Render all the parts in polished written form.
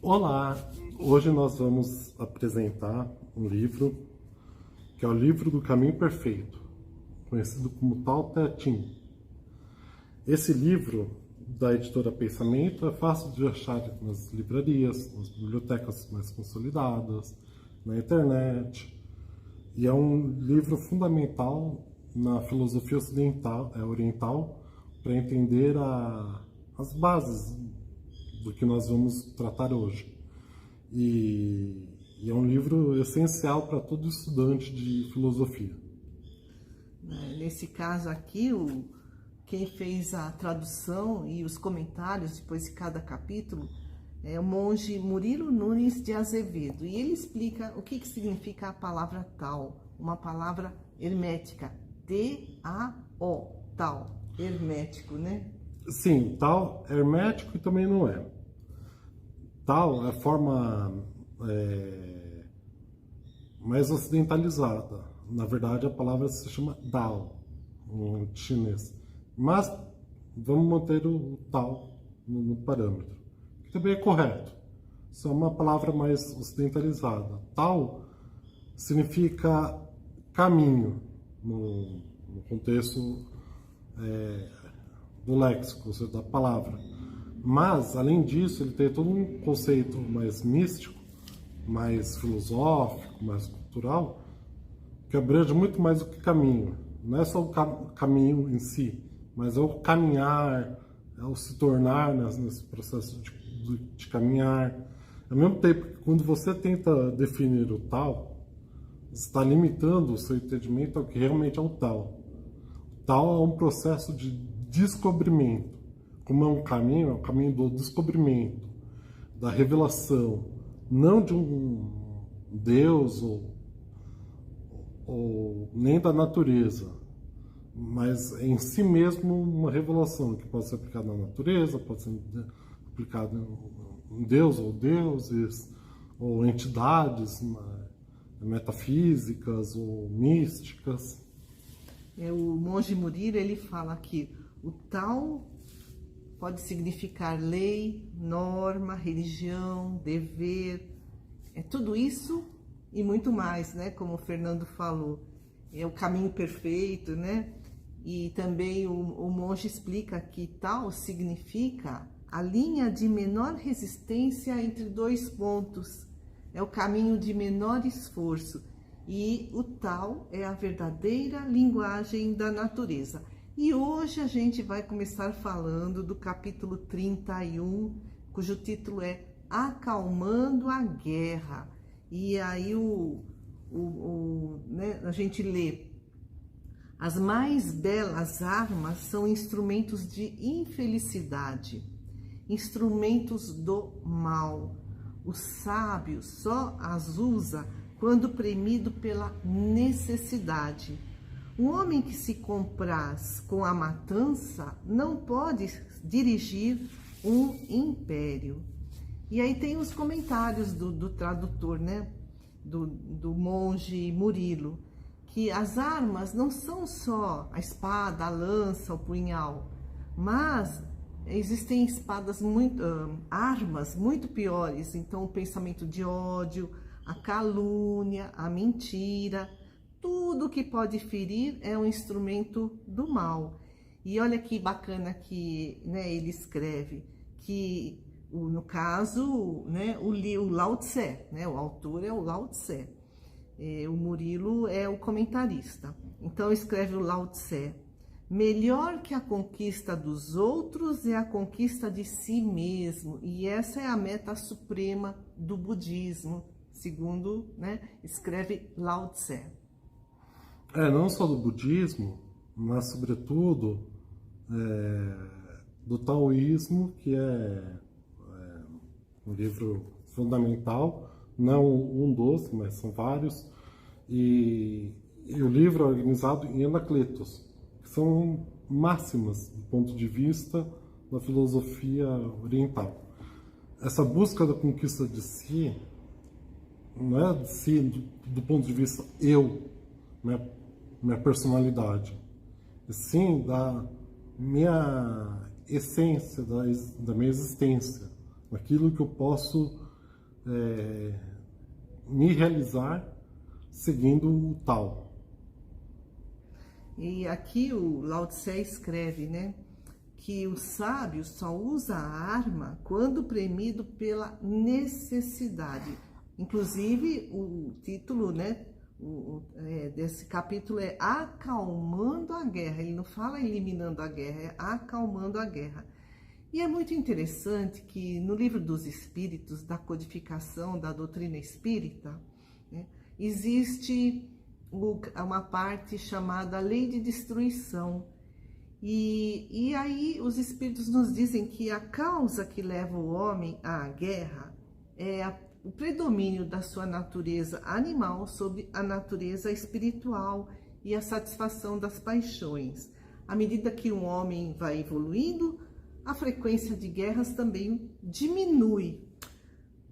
Olá! Hoje nós vamos apresentar um livro que é o Livro do Caminho Perfeito, conhecido como Tao Te Ching. Esse livro, da editora Pensamento, é fácil de achar nas livrarias, nas bibliotecas mais consolidadas, na internet, e é um livro fundamental na filosofia oriental para entender as bases do que nós vamos tratar hoje. E é um livro essencial para todo estudante de filosofia. Nesse caso aqui, quem fez a tradução e os comentários depois de cada capítulo é o monge Murilo Nunes de Azevedo. E ele explica o que significa a palavra Tao, uma palavra hermética, T-A-O, Tao, hermético, né? Sim, Tao é hermético e também não é. Tao é a forma mais ocidentalizada. Na verdade, a palavra se chama Dao, em chinês. Mas vamos manter o Tao no parâmetro, que também é correto. Isso é uma palavra mais ocidentalizada. Tao significa caminho, no contexto do léxico, ou seja, da palavra. Mas, além disso, ele tem todo um conceito mais místico, mais filosófico, mais cultural, que abrange muito mais do que caminho. Não é só o caminho em si, mas é o caminhar, é o se tornar nesse processo de caminhar. Ao mesmo tempo que quando você tenta definir o tal, você está limitando o seu entendimento ao que realmente é o tal. O tal é um processo de descobrimento. Como é o caminho do descobrimento, da revelação, não de um Deus ou nem da natureza, mas em si mesmo uma revelação que pode ser aplicada na natureza, pode ser aplicada em Deus ou deuses, ou entidades metafísicas ou místicas. O monge Murilo, ele fala que o Tao pode significar lei, norma, religião, dever, tudo isso e muito mais, né? Como o Fernando falou, é o caminho perfeito, né? E também o monge explica que Tao significa a linha de menor resistência entre dois pontos, é o caminho de menor esforço, e o Tao é a verdadeira linguagem da natureza. E hoje a gente vai começar falando do capítulo 31, cujo título é Acalmando a Guerra. E aí a gente lê: as mais belas armas são instrumentos de infelicidade, instrumentos do mal. O sábio só as usa quando premido pela necessidade. Um homem que se compraz com a matança não pode dirigir um império. E aí tem os comentários do tradutor, né? Do monge Murilo, que as armas não são só a espada, a lança, o punhal, mas existem armas muito piores. Então, o pensamento de ódio, a calúnia, a mentira, tudo que pode ferir é um instrumento do mal. E olha que bacana que, né, ele escreve que, no caso, né, o Lao Tse, né, o autor é o Lao Tse, o Murilo é o comentarista. Então escreve o Lao Tse: melhor que a conquista dos outros é a conquista de si mesmo. E essa é a meta suprema do budismo, segundo, né, escreve Lao Tse. Não só do budismo, mas sobretudo do taoísmo, que é um livro fundamental, não um dos, mas são vários, e o livro é organizado em Anacletos, que são máximas do ponto de vista da filosofia oriental. Essa busca da conquista de si, não é de si do ponto de vista eu, minha personalidade, e sim da minha essência, da minha existência, daquilo que eu posso me realizar seguindo o tal. E aqui o Lao Tse escreve, né, que o sábio só usa a arma quando premido pela necessidade. Inclusive, o título, né, desse capítulo é Acalmando a Guerra. Ele não fala eliminando a guerra, é acalmando a guerra. E é muito interessante que no Livro dos Espíritos, da codificação da doutrina espírita, né, existe uma parte chamada Lei de Destruição. E aí os Espíritos nos dizem que a causa que leva o homem à guerra é o predomínio da sua natureza animal sobre a natureza espiritual e a satisfação das paixões. À medida que um homem vai evoluindo, a frequência de guerras também diminui.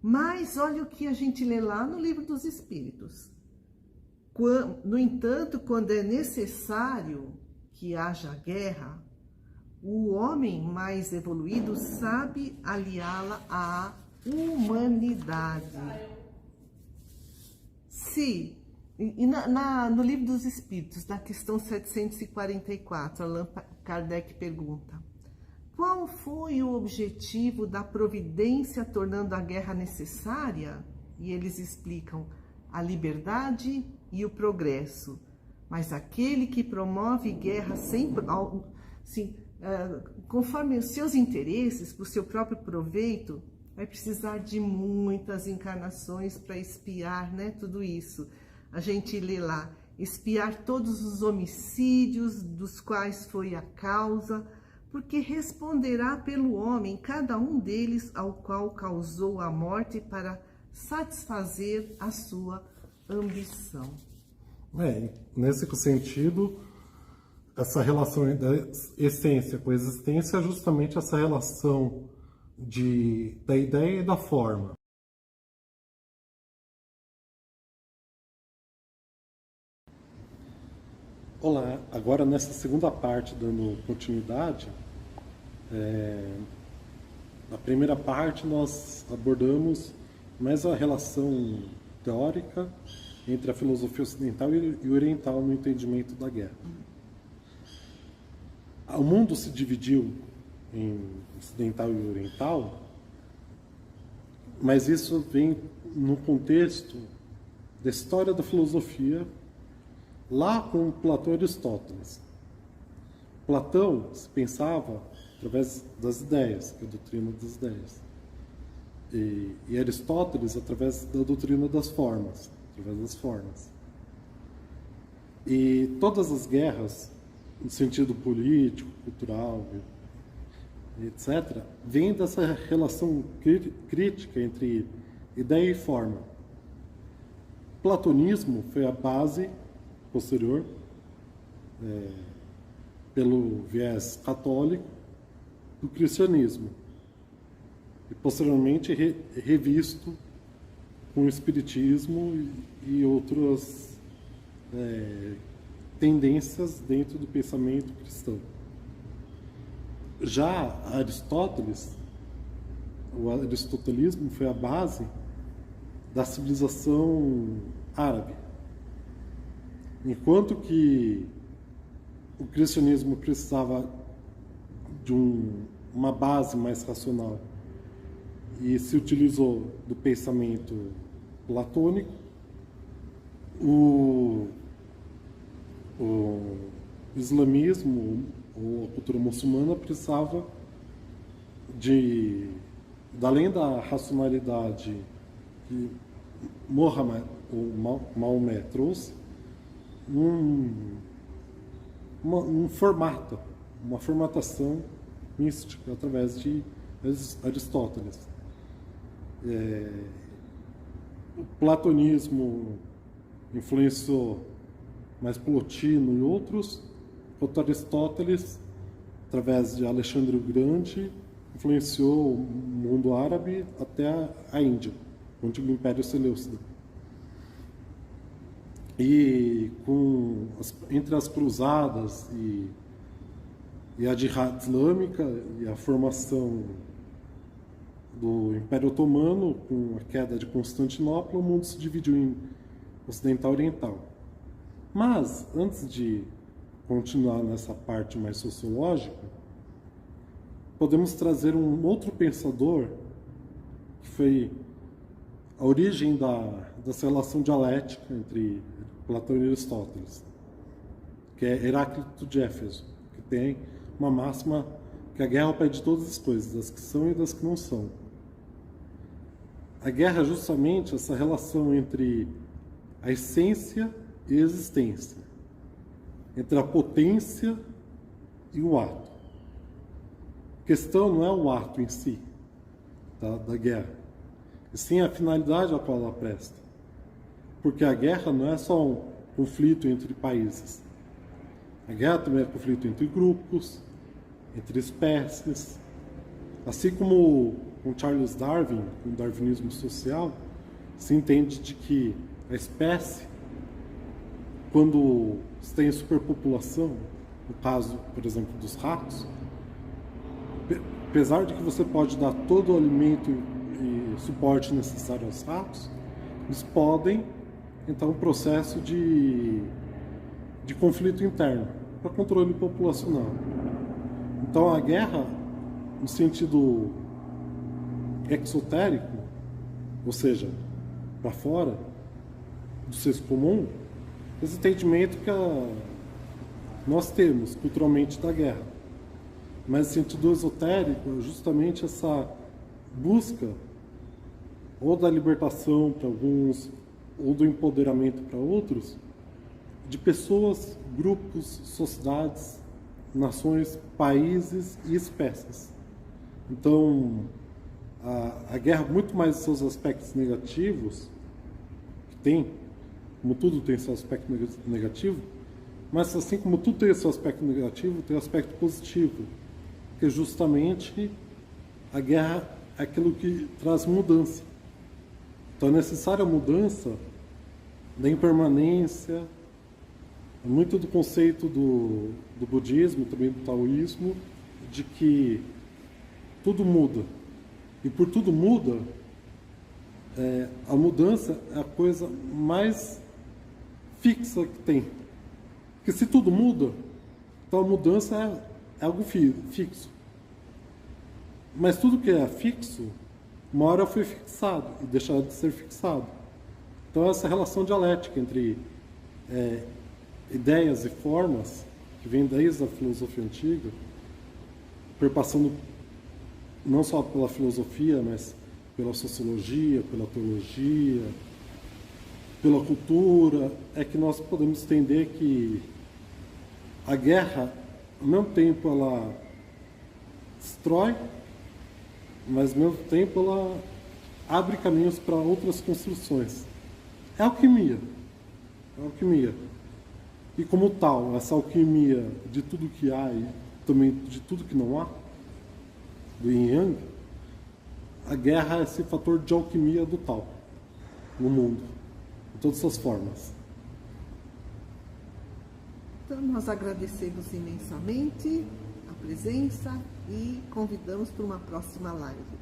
Mas olha o que a gente lê lá no Livro dos Espíritos. No entanto, quando é necessário que haja guerra, o homem mais evoluído sabe aliá-la à humanidade. No Livro dos Espíritos, na questão 744, Allan Kardec pergunta: qual foi o objetivo da providência tornando a guerra necessária? E eles explicam: a liberdade e o progresso. Mas aquele que promove guerra conforme os seus interesses, para o seu próprio proveito, vai precisar de muitas encarnações para expiar, né, tudo isso. A gente lê lá: expiar todos os homicídios dos quais foi a causa, porque responderá pelo homem cada um deles ao qual causou a morte para satisfazer a sua ambição. Nesse sentido, essa relação da essência com a existência é justamente essa relação da ideia e da forma. Olá, agora nessa segunda parte, dando continuidade, na primeira parte nós abordamos mais a relação teórica entre a filosofia ocidental e oriental no entendimento da guerra. O mundo se dividiu em ocidental e oriental, mas isso vem no contexto da história da filosofia, lá com Platão e Aristóteles. Platão se pensava através das ideias, que é a doutrina das ideias. E Aristóteles através da doutrina das formas, através das formas. E todas as guerras, no sentido político, cultural, etc., vêm dessa relação crítica entre ideia e forma. O platonismo foi a base posterior, pelo viés católico, do cristianismo, e posteriormente revisto com o espiritismo e outras tendências dentro do pensamento cristão. Já Aristóteles, o aristotelismo foi a base da civilização árabe. Enquanto que o cristianismo precisava de uma base mais racional e se utilizou do pensamento platônico, o islamismo ou a cultura muçulmana precisava além da racionalidade que Muhammad, ou Maomé, trouxe, uma formatação mística através de Aristóteles. O platonismo influenciou mais Plotino e outros, enquanto Aristóteles, através de Alexandre o Grande, influenciou o mundo árabe até a Índia, o antigo Império Seleucida. E entre as cruzadas e a Jihad islâmica e a formação do Império Otomano, com a queda de Constantinopla, o mundo se dividiu em ocidental e oriental. Mas, antes de continuar nessa parte mais sociológica, podemos trazer um outro pensador, que foi a origem dessa relação dialética entre Platão e Aristóteles, que é Heráclito de Éfeso, que tem uma máxima que a guerra é o pai de todas as coisas, das que são e das que não são. A guerra é justamente essa relação entre a essência e a existência, entre a potência e o ato. A questão não é o ato em si, da guerra, e sim a finalidade a qual ela presta. Porque a guerra não é só um conflito entre países. A guerra também é conflito entre grupos, entre espécies. Assim como com Charles Darwin, com o darwinismo social, se entende de que a espécie, quando se tem superpopulação, no caso, por exemplo, dos ratos, apesar de que você pode dar todo o alimento e suporte necessário aos ratos, eles podem entrar um processo de conflito interno para controle populacional. Então a guerra, no sentido exotérico, ou seja, para fora do senso comum, esse entendimento que nós temos culturalmente da guerra. Mas no sentido esotérico é justamente essa busca ou da libertação para alguns, ou do empoderamento para outros, de pessoas, grupos, sociedades, nações, países e espécies. Então, a guerra, muito mais dos seus aspectos negativos, que tem, como tudo tem seu aspecto negativo, mas assim como tudo tem seu aspecto negativo, tem o aspecto positivo, que justamente a guerra é aquilo que traz mudança. Então é necessária a mudança da impermanência, muito do conceito do budismo, também do taoísmo, de que tudo muda. E por tudo muda, a mudança é a coisa mais fixa que tem. Porque se tudo muda, então a mudança é algo fixo. Mas tudo que é fixo, uma hora foi fixado e deixará de ser fixado. Então essa relação dialética entre ideias e formas, que vem desde a filosofia antiga, perpassando não só pela filosofia, mas pela sociologia, pela teologia, pela cultura, é que nós podemos entender que a guerra, ao mesmo tempo, ela destrói, mas ao mesmo tempo ela abre caminhos para outras construções. É alquimia. É alquimia. E como tal, essa alquimia de tudo que há e também de tudo que não há, do Yin Yang, a guerra é esse fator de alquimia do tal no mundo, de todas as formas. Então, nós agradecemos imensamente a presença e convidamos para uma próxima live.